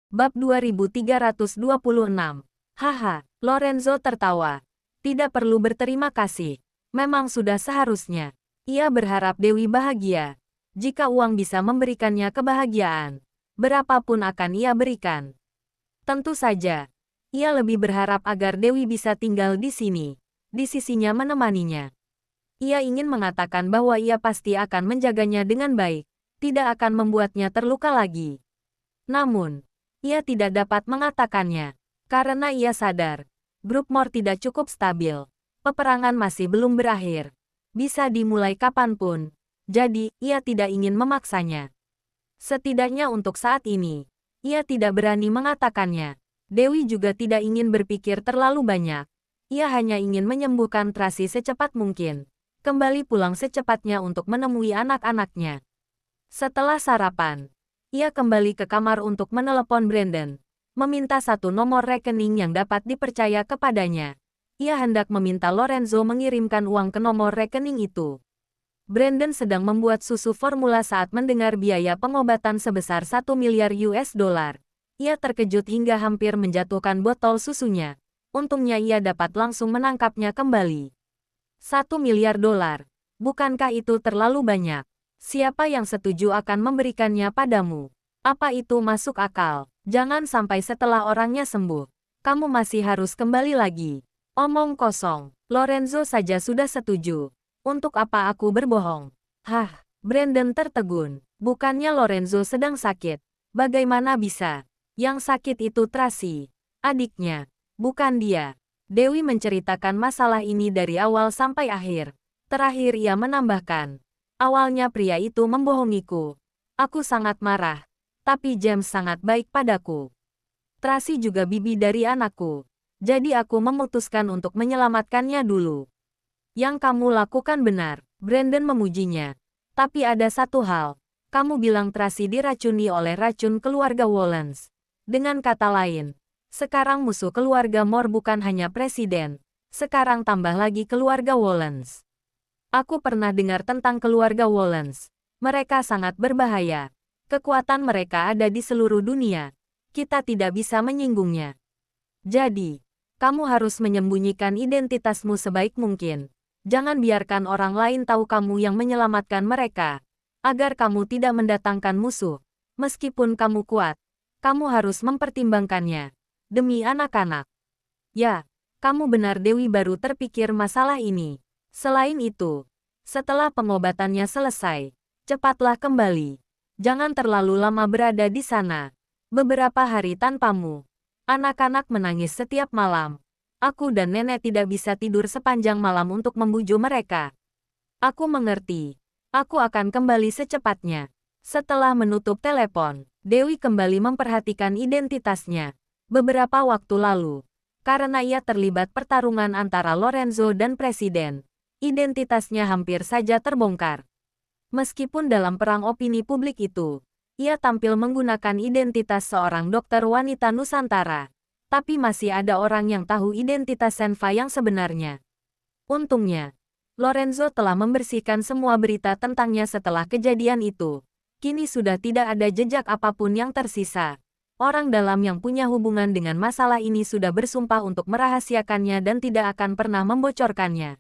Bab 2326. Haha, Lorenzo tertawa. Tidak perlu berterima kasih. Memang sudah seharusnya. Ia berharap Dewi bahagia. Jika uang bisa memberikannya kebahagiaan, berapapun akan ia berikan. Tentu saja, ia lebih berharap agar Dewi bisa tinggal di sini, di sisinya menemaninya. Ia ingin mengatakan bahwa ia pasti akan menjaganya dengan baik, tidak akan membuatnya terluka lagi. Namun, ia tidak dapat mengatakannya, karena ia sadar, Brookmore tidak cukup stabil. Peperangan masih belum berakhir. Bisa dimulai kapanpun, jadi ia tidak ingin memaksanya. Setidaknya untuk saat ini, ia tidak berani mengatakannya. Dewi juga tidak ingin berpikir terlalu banyak. Ia hanya ingin menyembuhkan Tracy secepat mungkin. Kembali pulang secepatnya untuk menemui anak-anaknya. Setelah sarapan, ia kembali ke kamar untuk menelepon Brandon, meminta satu nomor rekening yang dapat dipercaya kepadanya. Ia hendak meminta Lorenzo mengirimkan uang ke nomor rekening itu. Brandon sedang membuat susu formula saat mendengar biaya pengobatan sebesar 1 miliar US dollar. Ia terkejut hingga hampir menjatuhkan botol susunya. Untungnya ia dapat langsung menangkapnya kembali. 1 miliar dolar. Bukankah itu terlalu banyak? Siapa yang setuju akan memberikannya padamu? Apa itu masuk akal? Jangan sampai setelah orangnya sembuh, kamu masih harus kembali lagi. Omong kosong. Lorenzo saja sudah setuju. Untuk apa aku berbohong? Hah, Brandon tertegun. Bukannya Lorenzo sedang sakit. Bagaimana bisa? Yang sakit itu Tracy, adiknya, bukan dia. Dewi menceritakan masalah ini dari awal sampai akhir. Terakhir ia menambahkan, awalnya pria itu membohongiku. Aku sangat marah, tapi James sangat baik padaku. Tracy juga bibi dari anakku. Jadi aku memutuskan untuk menyelamatkannya dulu. Yang kamu lakukan benar, Brandon memujinya. Tapi ada satu hal, kamu bilang Tracy diracuni oleh racun keluarga Wollens. Dengan kata lain, sekarang musuh keluarga Moore bukan hanya presiden, sekarang tambah lagi keluarga Wollens. Aku pernah dengar tentang keluarga Wollens. Mereka sangat berbahaya. Kekuatan mereka ada di seluruh dunia. Kita tidak bisa menyinggungnya. Jadi, kamu harus menyembunyikan identitasmu sebaik mungkin. Jangan biarkan orang lain tahu kamu yang menyelamatkan mereka. Agar kamu tidak mendatangkan musuh. Meskipun kamu kuat, kamu harus mempertimbangkannya. Demi anak-anak. Ya, kamu benar. Dewi baru terpikir masalah ini. Selain itu, setelah pengobatannya selesai, cepatlah kembali. Jangan terlalu lama berada di sana. Beberapa hari tanpamu. Anak-anak menangis setiap malam. Aku dan nenek tidak bisa tidur sepanjang malam untuk membujuk mereka. Aku mengerti. Aku akan kembali secepatnya. Setelah menutup telepon, Dewi kembali memperhatikan identitasnya. Beberapa waktu lalu, karena ia terlibat pertarungan antara Lorenzo dan Presiden, identitasnya hampir saja terbongkar. Meskipun dalam perang opini publik itu, ia tampil menggunakan identitas seorang dokter wanita Nusantara, tapi masih ada orang yang tahu identitas Senfa yang sebenarnya. Untungnya, Lorenzo telah membersihkan semua berita tentangnya setelah kejadian itu. Kini sudah tidak ada jejak apapun yang tersisa. Orang dalam yang punya hubungan dengan masalah ini sudah bersumpah untuk merahasiakannya dan tidak akan pernah membocorkannya.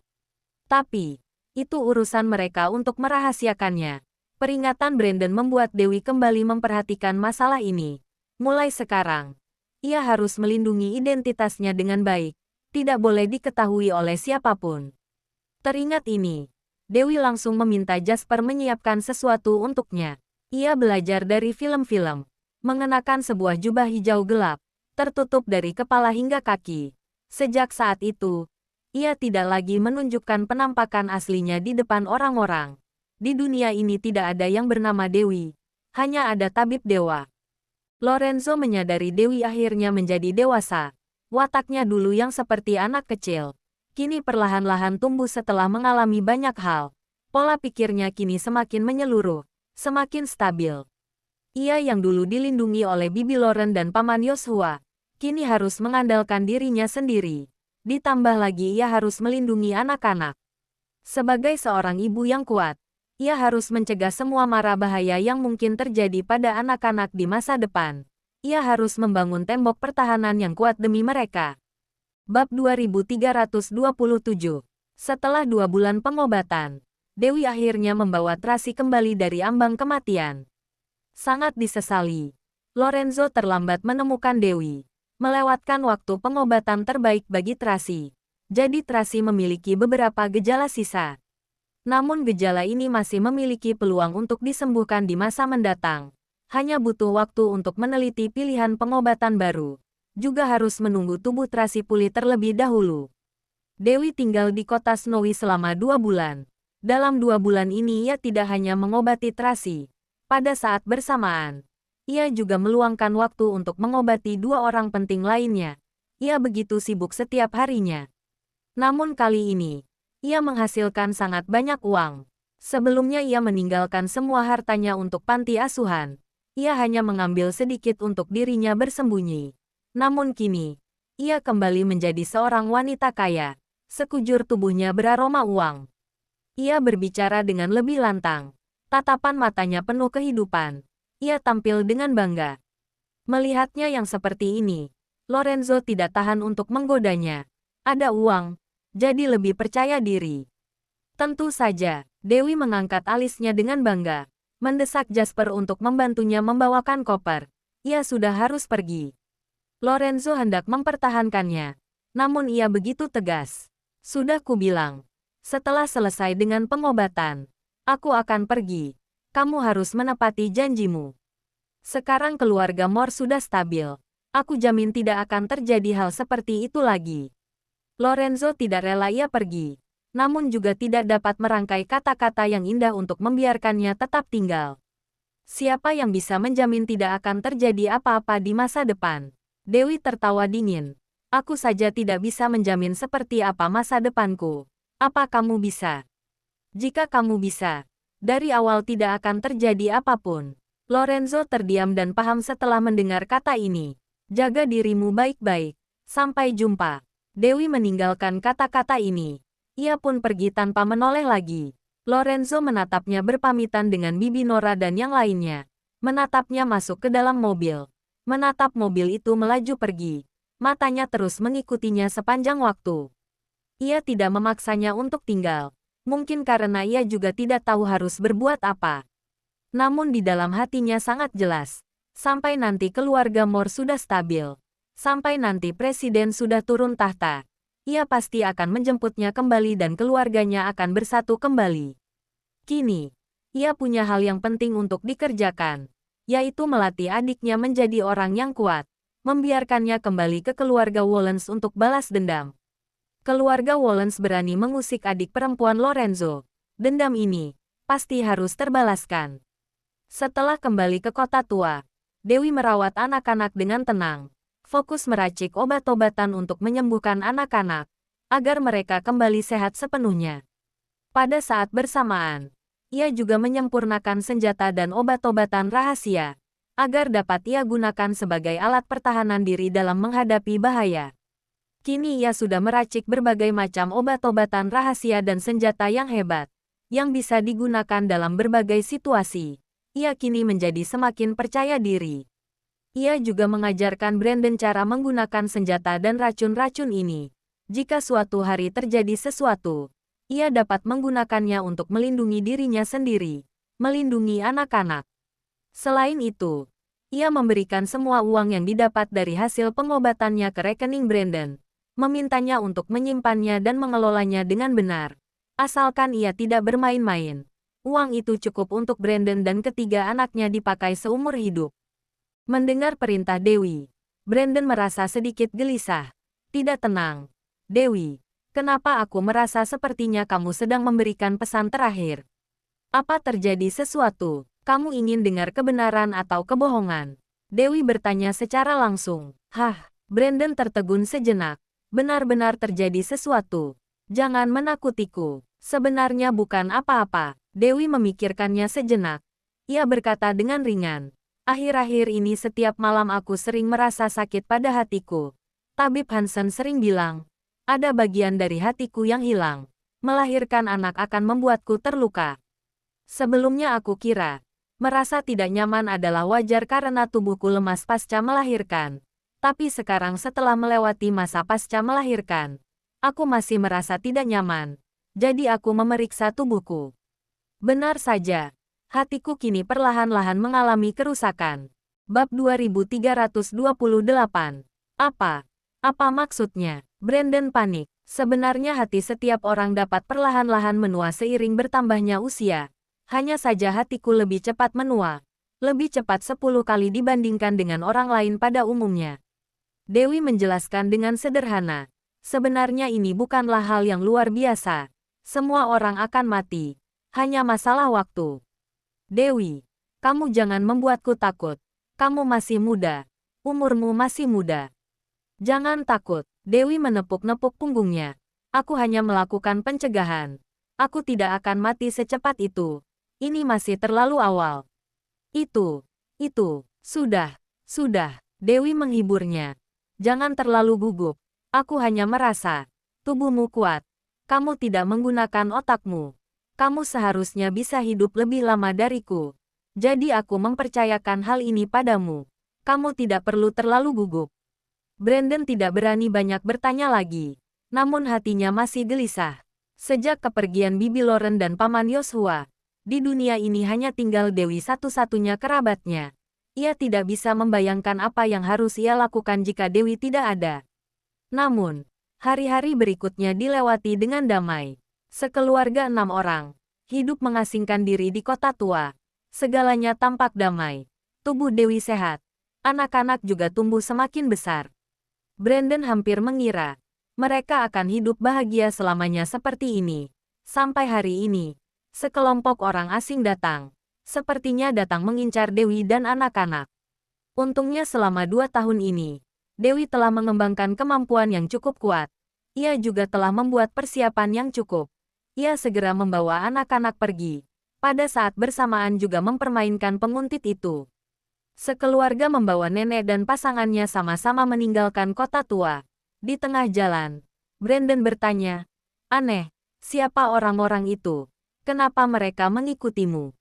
Tapi, itu urusan mereka untuk merahasiakannya. Peringatan Brandon membuat Dewi kembali memperhatikan masalah ini. Mulai sekarang, ia harus melindungi identitasnya dengan baik. Tidak boleh diketahui oleh siapapun. Teringat ini, Dewi langsung meminta Jasper menyiapkan sesuatu untuknya. Ia belajar dari film-film. Mengenakan sebuah jubah hijau gelap, tertutup dari kepala hingga kaki. Sejak saat itu, ia tidak lagi menunjukkan penampakan aslinya di depan orang-orang. Di dunia ini tidak ada yang bernama Dewi. Hanya ada tabib dewa. Lorenzo menyadari Dewi akhirnya menjadi dewasa. Wataknya dulu yang seperti anak kecil, kini perlahan-lahan tumbuh setelah mengalami banyak hal. Pola pikirnya kini semakin menyeluruh, semakin stabil. Ia yang dulu dilindungi oleh Bibi Lauren dan Paman Yoshua, kini harus mengandalkan dirinya sendiri. Ditambah lagi ia harus melindungi anak-anak. Sebagai seorang ibu yang kuat, ia harus mencegah semua mara bahaya yang mungkin terjadi pada anak-anak di masa depan. Ia harus membangun tembok pertahanan yang kuat demi mereka. Bab 2327. Setelah 2 bulan pengobatan, Dewi akhirnya membawa Tracy kembali dari ambang kematian. Sangat disesali, Lorenzo terlambat menemukan Dewi, melewatkan waktu pengobatan terbaik bagi Tracy. Jadi Tracy memiliki beberapa gejala sisa. Namun gejala ini masih memiliki peluang untuk disembuhkan di masa mendatang. Hanya butuh waktu untuk meneliti pilihan pengobatan baru. Juga harus menunggu tubuh Tracy pulih terlebih dahulu. Dewi tinggal di kota Snowy selama 2 bulan. Dalam 2 bulan ini ia tidak hanya mengobati Tracy. Pada saat bersamaan, ia juga meluangkan waktu untuk mengobati 2 orang penting lainnya. Ia begitu sibuk setiap harinya. Namun kali ini, ia menghasilkan sangat banyak uang. Sebelumnya ia meninggalkan semua hartanya untuk panti asuhan. Ia hanya mengambil sedikit untuk dirinya bersembunyi. Namun kini, ia kembali menjadi seorang wanita kaya. Sekujur tubuhnya beraroma uang. Ia berbicara dengan lebih lantang. Tatapan matanya penuh kehidupan. Ia tampil dengan bangga. Melihatnya yang seperti ini, Lorenzo tidak tahan untuk menggodanya. Ada uang, jadi lebih percaya diri. Tentu saja, Dewi mengangkat alisnya dengan bangga. Mendesak Jasper untuk membantunya membawakan koper. Ia sudah harus pergi. Lorenzo hendak mempertahankannya. Namun ia begitu tegas. Sudah kubilang. Setelah selesai dengan pengobatan, aku akan pergi. Kamu harus menepati janjimu. Sekarang keluarga Moore sudah stabil. Aku jamin tidak akan terjadi hal seperti itu lagi. Lorenzo tidak rela ia pergi. Namun juga tidak dapat merangkai kata-kata yang indah untuk membiarkannya tetap tinggal. Siapa yang bisa menjamin tidak akan terjadi apa-apa di masa depan? Dewi tertawa dingin. Aku saja tidak bisa menjamin seperti apa masa depanku. Apa kamu bisa? Jika kamu bisa, dari awal tidak akan terjadi apapun. Lorenzo terdiam dan paham setelah mendengar kata ini. Jaga dirimu baik-baik. Sampai jumpa. Dewi meninggalkan kata-kata ini. Ia pun pergi tanpa menoleh lagi. Lorenzo menatapnya berpamitan dengan Bibi Nora dan yang lainnya. Menatapnya masuk ke dalam mobil. Menatap mobil itu melaju pergi. Matanya terus mengikutinya sepanjang waktu. Ia tidak memaksanya untuk tinggal. Mungkin karena ia juga tidak tahu harus berbuat apa. Namun di dalam hatinya sangat jelas. Sampai nanti keluarga Moore sudah stabil. Sampai nanti presiden sudah turun tahta. Ia pasti akan menjemputnya kembali dan keluarganya akan bersatu kembali. Kini, ia punya hal yang penting untuk dikerjakan, yaitu melatih adiknya menjadi orang yang kuat, membiarkannya kembali ke keluarga Wallens untuk balas dendam. Keluarga Wallens berani mengusik adik perempuan Lorenzo. Dendam ini pasti harus terbalaskan. Setelah kembali ke kota tua, Dewi merawat anak-anak dengan tenang. Fokus meracik obat-obatan untuk menyembuhkan anak-anak, agar mereka kembali sehat sepenuhnya. Pada saat bersamaan, ia juga menyempurnakan senjata dan obat-obatan rahasia, agar dapat ia gunakan sebagai alat pertahanan diri dalam menghadapi bahaya. Kini ia sudah meracik berbagai macam obat-obatan rahasia dan senjata yang hebat, yang bisa digunakan dalam berbagai situasi. Ia kini menjadi semakin percaya diri. Ia juga mengajarkan Brandon cara menggunakan senjata dan racun-racun ini. Jika suatu hari terjadi sesuatu, ia dapat menggunakannya untuk melindungi dirinya sendiri, melindungi anak-anak. Selain itu, ia memberikan semua uang yang didapat dari hasil pengobatannya ke rekening Brandon, memintanya untuk menyimpannya dan mengelolanya dengan benar. Asalkan ia tidak bermain-main, uang itu cukup untuk Brandon dan ketiga anaknya dipakai seumur hidup. Mendengar perintah Dewi, Brandon merasa sedikit gelisah. Tidak tenang. Dewi, kenapa aku merasa sepertinya kamu sedang memberikan pesan terakhir? Apa terjadi sesuatu? Kamu ingin dengar kebenaran atau kebohongan? Dewi bertanya secara langsung. Hah, Brandon tertegun sejenak. Benar-benar terjadi sesuatu. Jangan menakutiku. Sebenarnya bukan apa-apa. Dewi memikirkannya sejenak. Ia berkata dengan ringan. Akhir-akhir ini setiap malam aku sering merasa sakit pada hatiku. Tabib Hansen sering bilang, ada bagian dari hatiku yang hilang. Melahirkan anak akan membuatku terluka. Sebelumnya aku kira, Merasa tidak nyaman adalah wajar karena tubuhku lemas pasca melahirkan. Tapi sekarang setelah melewati masa pasca melahirkan, aku masih merasa tidak nyaman. Jadi aku memeriksa tubuhku. Benar saja. Hatiku kini perlahan-lahan mengalami kerusakan. Bab 2328. Apa? Apa maksudnya? Brandon panik. Sebenarnya hati setiap orang dapat perlahan-lahan menua seiring bertambahnya usia. Hanya saja hatiku lebih cepat menua. Lebih cepat 10 kali dibandingkan dengan orang lain pada umumnya. Dewi menjelaskan dengan sederhana. Sebenarnya ini bukanlah hal yang luar biasa. Semua orang akan mati. Hanya masalah waktu. Dewi, kamu jangan membuatku takut. Kamu masih muda. Umurmu masih muda. Jangan takut. Dewi menepuk-nepuk punggungnya. Aku hanya melakukan pencegahan. Aku tidak akan mati secepat itu. Ini masih terlalu awal. Itu. Sudah. Dewi menghiburnya. Jangan terlalu gugup. Aku hanya merasa. Tubuhmu kuat. Kamu tidak menggunakan otakmu. Kamu seharusnya bisa hidup lebih lama dariku. Jadi aku mempercayakan hal ini padamu. Kamu tidak perlu terlalu gugup. Brandon tidak berani banyak bertanya lagi. Namun hatinya masih gelisah. Sejak kepergian Bibi Lauren dan Paman Yoshua, di dunia ini hanya tinggal Dewi satu-satunya kerabatnya. Ia tidak bisa membayangkan apa yang harus ia lakukan jika Dewi tidak ada. Namun, hari-hari berikutnya dilewati dengan damai. Sekeluarga 6 orang, hidup mengasingkan diri di kota tua. Segalanya tampak damai. Tubuh Dewi sehat. Anak-anak juga tumbuh semakin besar. Brandon hampir mengira mereka akan hidup bahagia selamanya seperti ini. Sampai hari ini, sekelompok orang asing datang. Sepertinya datang mengincar Dewi dan anak-anak. Untungnya selama 2 tahun ini, Dewi telah mengembangkan kemampuan yang cukup kuat. Ia juga telah membuat persiapan yang cukup. Ia segera membawa anak-anak pergi. Pada saat bersamaan juga mempermainkan penguntit itu. Sekeluarga membawa nenek dan pasangannya sama-sama meninggalkan kota tua. Di tengah jalan, Brandon bertanya, "Aneh, siapa orang-orang itu? Kenapa mereka mengikutimu?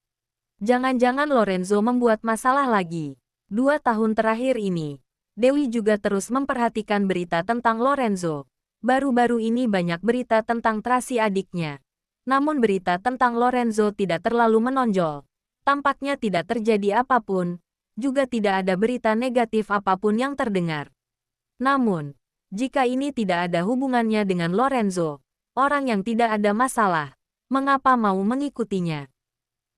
Jangan-jangan Lorenzo membuat masalah lagi." 2 tahun terakhir ini, Dewi juga terus memperhatikan berita tentang Lorenzo. Baru-baru ini banyak berita tentang Tracy adiknya. Namun berita tentang Lorenzo tidak terlalu menonjol. Tampaknya tidak terjadi apapun. Juga tidak ada berita negatif apapun yang terdengar. Namun, jika ini tidak ada hubungannya dengan Lorenzo, orang yang tidak ada masalah, mengapa mau mengikutinya?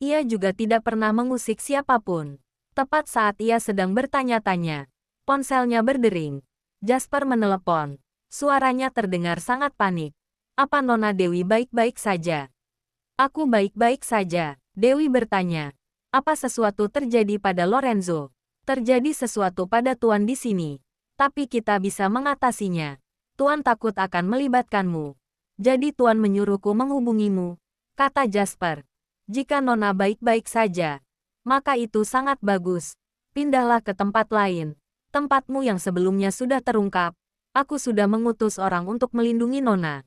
Ia juga tidak pernah mengusik siapapun. Tepat saat ia sedang bertanya-tanya, ponselnya berdering. Jasper menelepon. Suaranya terdengar sangat panik. "Apa Nona Dewi baik-baik saja?" "Aku baik-baik saja," Dewi bertanya. "Apa sesuatu terjadi pada Lorenzo?" "Terjadi sesuatu pada Tuan di sini. Tapi kita bisa mengatasinya. Tuan takut akan melibatkanmu. Jadi Tuan menyuruhku menghubungimu," kata Jasper. "Jika Nona baik-baik saja, maka itu sangat bagus. Pindahlah ke tempat lain. Tempatmu yang sebelumnya sudah terungkap. Aku sudah mengutus orang untuk melindungi Nona."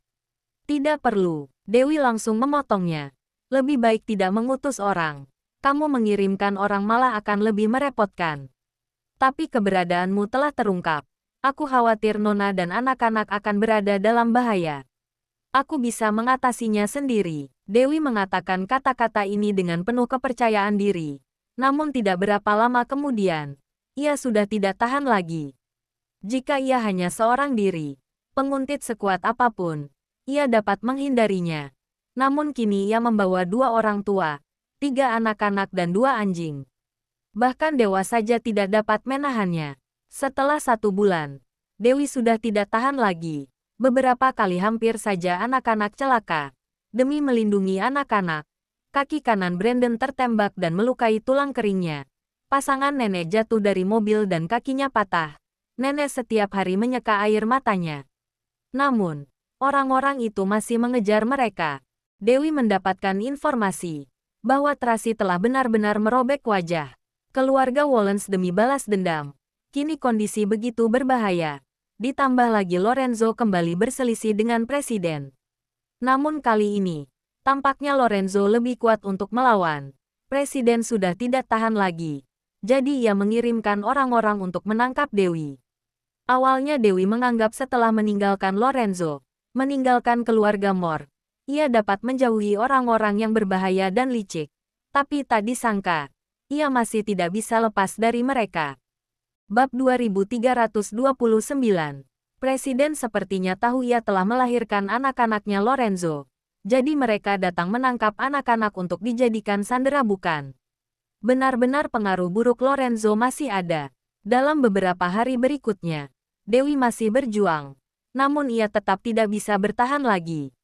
"Tidak perlu," Dewi langsung memotongnya. "Lebih baik tidak mengutus orang. Kamu mengirimkan orang malah akan lebih merepotkan. Tapi keberadaanmu telah terungkap. Aku khawatir Nona dan anak-anak akan berada dalam bahaya. Aku bisa mengatasinya sendiri." Dewi mengatakan kata-kata ini dengan penuh kepercayaan diri. Namun tidak berapa lama kemudian, ia sudah tidak tahan lagi. Jika ia hanya seorang diri, penguntit sekuat apapun, ia dapat menghindarinya. Namun kini ia membawa 2 orang tua, 3 anak-anak dan 2 anjing. Bahkan dewa saja tidak dapat menahannya. Setelah 1 bulan, Dewi sudah tidak tahan lagi. Beberapa kali hampir saja anak-anak celaka. Demi melindungi anak-anak, kaki kanan Brandon tertembak dan melukai tulang keringnya. Pasangan nenek jatuh dari mobil dan kakinya patah. Nenek setiap hari menyeka air matanya. Namun, orang-orang itu masih mengejar mereka. Dewi mendapatkan informasi bahwa Tracy telah benar-benar merobek wajah keluarga Wallens demi balas dendam. Kini kondisi begitu berbahaya. Ditambah lagi Lorenzo kembali berselisih dengan presiden. Namun kali ini, tampaknya Lorenzo lebih kuat untuk melawan. Presiden sudah tidak tahan lagi. Jadi ia mengirimkan orang-orang untuk menangkap Dewi. Awalnya Dewi menganggap setelah meninggalkan Lorenzo, meninggalkan keluarga Moore, ia dapat menjauhi orang-orang yang berbahaya dan licik. Tapi tak disangka, ia masih tidak bisa lepas dari mereka. Bab 2329. Presiden sepertinya tahu ia telah melahirkan anak-anaknya Lorenzo. Jadi mereka datang menangkap anak-anak untuk dijadikan sandera bukan. Benar-benar pengaruh buruk Lorenzo masih ada. Dalam beberapa hari berikutnya, Dewi masih berjuang. Namun ia tetap tidak bisa bertahan lagi.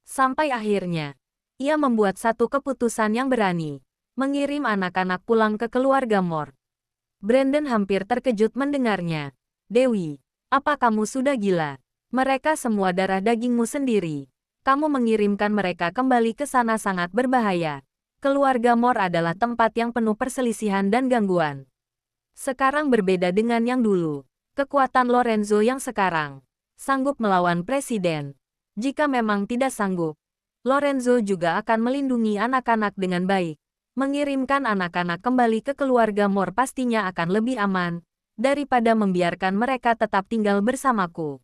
Sampai akhirnya, ia membuat satu keputusan yang berani. Mengirim anak-anak pulang ke keluarga Moore. Brandon hampir terkejut mendengarnya. Dewi, apa kamu sudah gila? Mereka semua darah dagingmu sendiri. Kamu mengirimkan mereka kembali ke sana sangat berbahaya. Keluarga Moore adalah tempat yang penuh perselisihan dan gangguan. Sekarang berbeda dengan yang dulu. Kekuatan Lorenzo yang sekarang sanggup melawan presiden. Jika memang tidak sanggup, Lorenzo juga akan melindungi anak-anak dengan baik. Mengirimkan anak-anak kembali ke keluarga Moore pastinya akan lebih aman daripada membiarkan mereka tetap tinggal bersamaku.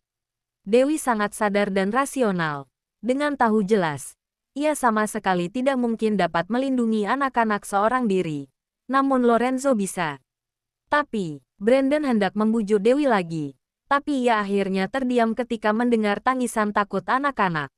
Dewi sangat sadar dan rasional. Dengan tahu jelas, ia sama sekali tidak mungkin dapat melindungi anak-anak seorang diri. Namun Lorenzo bisa. Tapi, Brandon hendak membujuk Dewi lagi. Tapi ia akhirnya terdiam ketika mendengar tangisan takut anak-anak.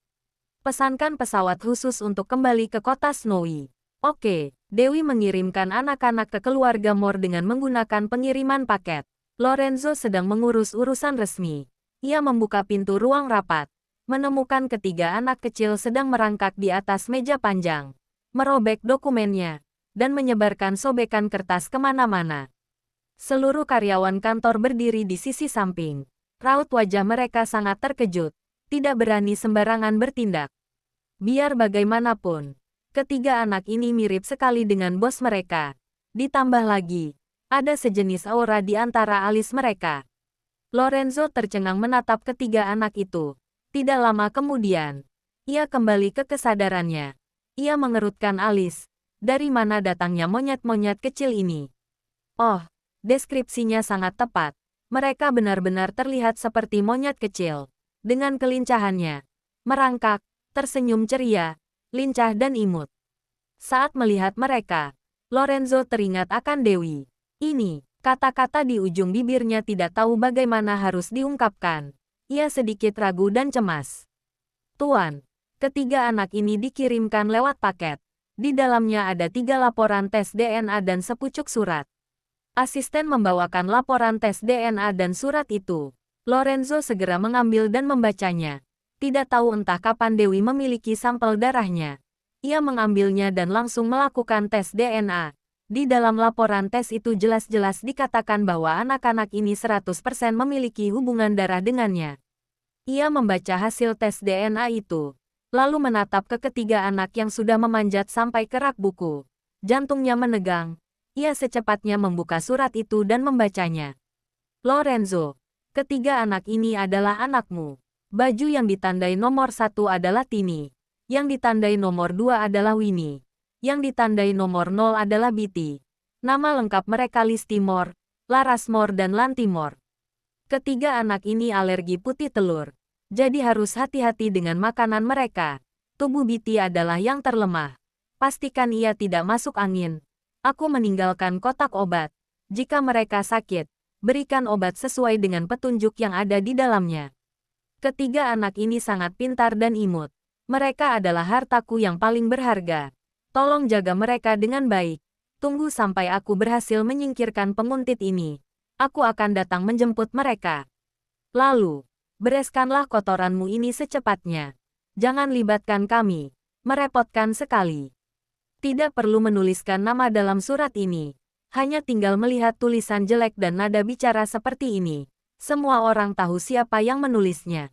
Pesankan pesawat khusus untuk kembali ke kota Snowy. Oke, Dewi mengirimkan anak-anak ke keluarga Moore dengan menggunakan pengiriman paket. Lorenzo sedang mengurus urusan resmi. Ia membuka pintu ruang rapat. Menemukan ketiga anak kecil sedang merangkak di atas meja panjang, merobek dokumennya, dan menyebarkan sobekan kertas kemana-mana. Seluruh karyawan kantor berdiri di sisi samping. Raut wajah mereka sangat terkejut, tidak berani sembarangan bertindak. Biar bagaimanapun, ketiga anak ini mirip sekali dengan bos mereka. Ditambah lagi, ada sejenis aura di antara alis mereka. Lorenzo tercengang menatap ketiga anak itu. Tidak lama kemudian, ia kembali ke kesadarannya. Ia mengerutkan alis. Dari mana datangnya monyet-monyet kecil ini? Oh, deskripsinya sangat tepat. Mereka benar-benar terlihat seperti monyet kecil. Dengan kelincahannya, merangkak, tersenyum ceria, lincah dan imut. Saat melihat mereka, Lorenzo teringat akan Dewi. Ini, kata-kata di ujung bibirnya tidak tahu bagaimana harus diungkapkan. Ia sedikit ragu dan cemas. Tuan, ketiga anak ini dikirimkan lewat paket. Di dalamnya ada 3 laporan tes DNA dan sepucuk surat. Asisten membawakan laporan tes DNA dan surat itu. Lorenzo segera mengambil dan membacanya. Tidak tahu entah kapan Dewi memiliki sampel darahnya. Ia mengambilnya dan langsung melakukan tes DNA. Di dalam laporan tes itu jelas-jelas dikatakan bahwa anak-anak ini 100% memiliki hubungan darah dengannya. Ia membaca hasil tes DNA itu, lalu menatap ke ketiga anak yang sudah memanjat sampai ke rak buku. Jantungnya menegang. Ia secepatnya membuka surat itu dan membacanya. Lorenzo, ketiga anak ini adalah anakmu. Baju yang ditandai nomor 1 adalah Tini. Yang ditandai nomor 2 adalah Winnie. Yang ditandai nomor 0 adalah Bitty. Nama lengkap mereka Listi Moore, Laras Moore dan Lanti Moore. Ketiga anak ini alergi putih telur. Jadi harus hati-hati dengan makanan mereka. Tubuh Bitty adalah yang terlemah. Pastikan ia tidak masuk angin. Aku meninggalkan kotak obat. Jika mereka sakit, berikan obat sesuai dengan petunjuk yang ada di dalamnya. Ketiga anak ini sangat pintar dan imut. Mereka adalah hartaku yang paling berharga. Tolong jaga mereka dengan baik. Tunggu sampai aku berhasil menyingkirkan penguntit ini. Aku akan datang menjemput mereka. Lalu, bereskanlah kotoranmu ini secepatnya. Jangan libatkan kami. Merepotkan sekali. Tidak perlu menuliskan nama dalam surat ini. Hanya tinggal melihat tulisan jelek dan nada bicara seperti ini. Semua orang tahu siapa yang menulisnya.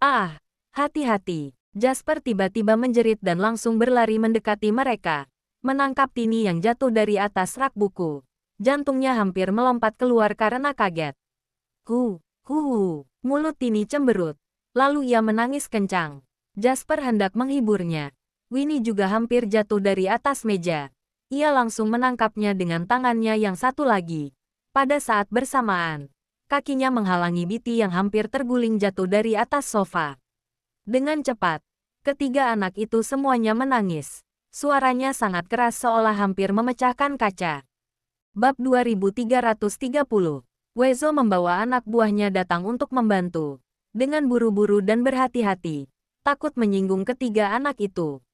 Ah, hati-hati. Jasper tiba-tiba menjerit dan langsung berlari mendekati mereka. Menangkap Tini yang jatuh dari atas rak buku. Jantungnya hampir melompat keluar karena kaget. Mulut Tini cemberut. Lalu ia menangis kencang. Jasper hendak menghiburnya. Winnie juga hampir jatuh dari atas meja. Ia langsung menangkapnya dengan tangannya yang satu lagi. Pada saat bersamaan, kakinya menghalangi Biti yang hampir terguling jatuh dari atas sofa. Dengan cepat, ketiga anak itu semuanya menangis. Suaranya sangat keras seolah hampir memecahkan kaca. Bab 2330. Wezo membawa anak buahnya datang untuk membantu. Dengan buru-buru dan berhati-hati, takut menyinggung ketiga anak itu.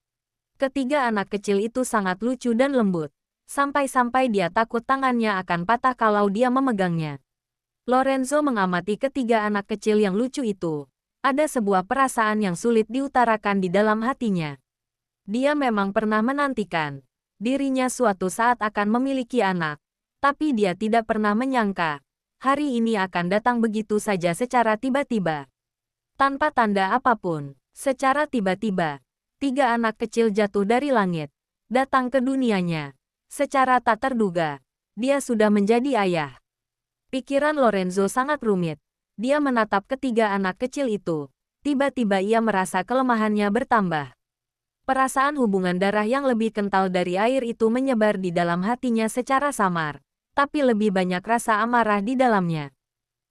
Ketiga anak kecil itu sangat lucu dan lembut. Sampai-sampai dia takut tangannya akan patah kalau dia memegangnya. Lorenzo mengamati ketiga anak kecil yang lucu itu. Ada sebuah perasaan yang sulit diutarakan di dalam hatinya. Dia memang pernah menantikan dirinya suatu saat akan memiliki anak, tapi dia tidak pernah menyangka hari ini akan datang begitu saja secara tiba-tiba. Tanpa tanda apapun, secara tiba-tiba, tiga anak kecil jatuh dari langit, datang ke dunianya. Secara tak terduga, dia sudah menjadi ayah. Pikiran Lorenzo sangat rumit. Dia menatap ketiga anak kecil itu. Tiba-tiba ia merasa kelemahannya bertambah. Perasaan hubungan darah yang lebih kental dari air itu menyebar di dalam hatinya secara samar, tapi lebih banyak rasa amarah di dalamnya.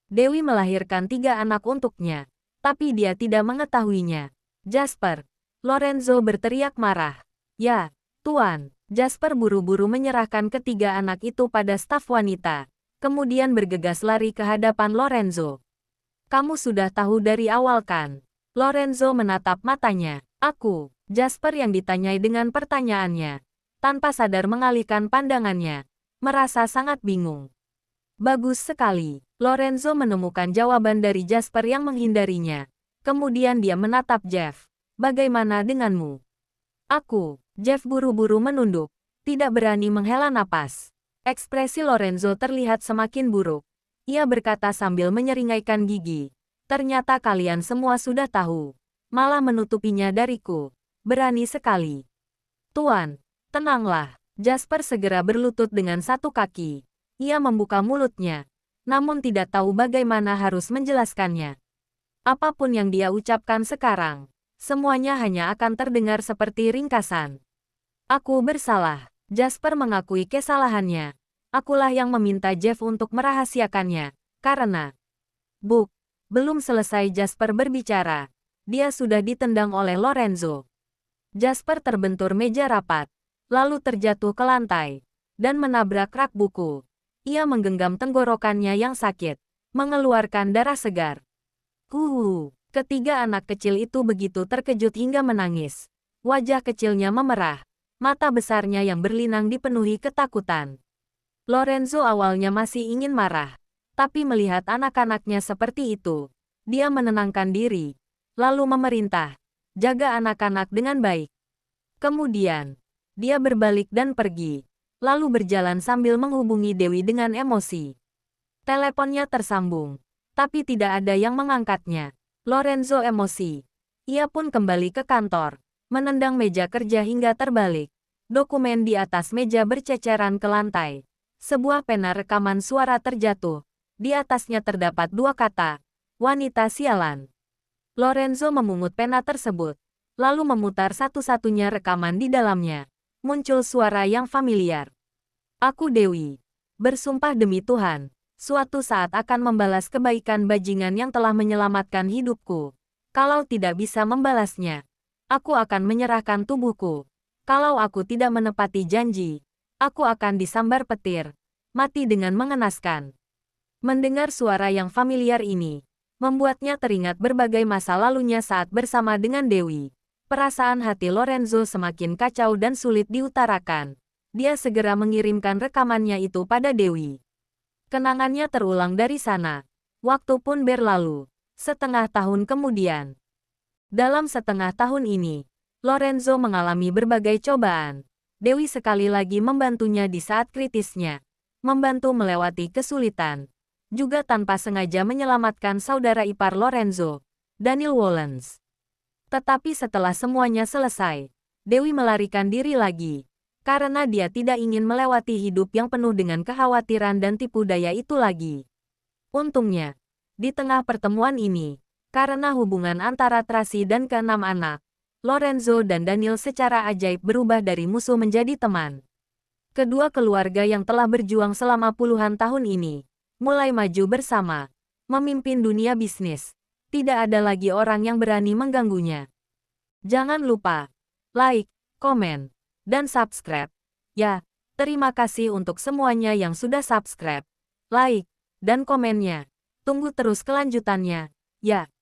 Dewi melahirkan tiga anak untuknya, tapi dia tidak mengetahuinya. Jasper, Lorenzo berteriak marah. Ya, Tuan. Jasper buru-buru menyerahkan ketiga anak itu pada staf wanita, kemudian bergegas lari ke hadapan Lorenzo. Kamu sudah tahu dari awal kan? Lorenzo menatap matanya. Aku. Jasper yang ditanyai dengan pertanyaannya, tanpa sadar mengalihkan pandangannya, merasa sangat bingung. Bagus sekali. Lorenzo menemukan jawaban dari Jasper yang menghindarinya. Kemudian dia menatap Jeff. Bagaimana denganmu? Aku. Jeff buru-buru menunduk, tidak berani menghela napas. Ekspresi Lorenzo terlihat semakin buruk. Ia berkata sambil menyeringaikan gigi. Ternyata kalian semua sudah tahu. Malah menutupinya dariku. Berani sekali. Tuan, tenanglah. Jasper segera berlutut dengan satu kaki. Ia membuka mulutnya, namun tidak tahu bagaimana harus menjelaskannya. Apapun yang dia ucapkan sekarang, semuanya hanya akan terdengar seperti ringkasan. Aku bersalah. Jasper mengakui kesalahannya. Akulah yang meminta Jeff untuk merahasiakannya, karena... Belum selesai Jasper berbicara, dia sudah ditendang oleh Lorenzo. Jasper terbentur meja rapat, lalu terjatuh ke lantai, dan menabrak rak buku. Ia menggenggam tenggorokannya yang sakit, mengeluarkan darah segar. Ketiga anak kecil itu begitu terkejut hingga menangis. Wajah kecilnya memerah, mata besarnya yang berlinang dipenuhi ketakutan. Lorenzo awalnya masih ingin marah, tapi melihat anak-anaknya seperti itu, dia menenangkan diri, lalu memerintah, jaga anak-anak dengan baik. Kemudian, dia berbalik dan pergi, lalu berjalan sambil menghubungi Dewi dengan emosi. Teleponnya tersambung, tapi tidak ada yang mengangkatnya. Lorenzo emosi. Ia pun kembali ke kantor, menendang meja kerja hingga terbalik. Dokumen di atas meja berceceran ke lantai. Sebuah pena rekaman suara terjatuh. Di atasnya terdapat dua kata, wanita sialan. Lorenzo memungut pena tersebut, lalu memutar satu-satunya rekaman di dalamnya. Muncul suara yang familiar. Aku Dewi. Bersumpah demi Tuhan, suatu saat akan membalas kebaikan bajingan yang telah menyelamatkan hidupku. Kalau tidak bisa membalasnya, aku akan menyerahkan tubuhku. Kalau aku tidak menepati janji, aku akan disambar petir, mati dengan mengenaskan. Mendengar suara yang familiar ini, membuatnya teringat berbagai masa lalunya saat bersama dengan Dewi. Perasaan hati Lorenzo semakin kacau dan sulit diutarakan. Dia segera mengirimkan rekamannya itu pada Dewi. Kenangannya terulang dari sana. Waktu pun berlalu. Setengah tahun kemudian. Dalam setengah tahun ini, Lorenzo mengalami berbagai cobaan. Dewi sekali lagi membantunya di saat kritisnya. Membantu melewati kesulitan. Juga tanpa sengaja menyelamatkan saudara ipar Lorenzo, Daniel Wollens. Tetapi setelah semuanya selesai, Dewi melarikan diri lagi, karena dia tidak ingin melewati hidup yang penuh dengan kekhawatiran dan tipu daya itu lagi. Untungnya, di tengah pertemuan ini, karena hubungan antara Tracy dan keenam anak, Lorenzo dan Daniel secara ajaib berubah dari musuh menjadi teman. Kedua keluarga yang telah berjuang selama puluhan tahun ini mulai maju bersama, memimpin dunia bisnis. Tidak ada lagi orang yang berani mengganggunya. Jangan lupa like, komen, dan subscribe. Ya, terima kasih untuk semuanya yang sudah subscribe, like, dan komennya. Tunggu terus kelanjutannya. Ya.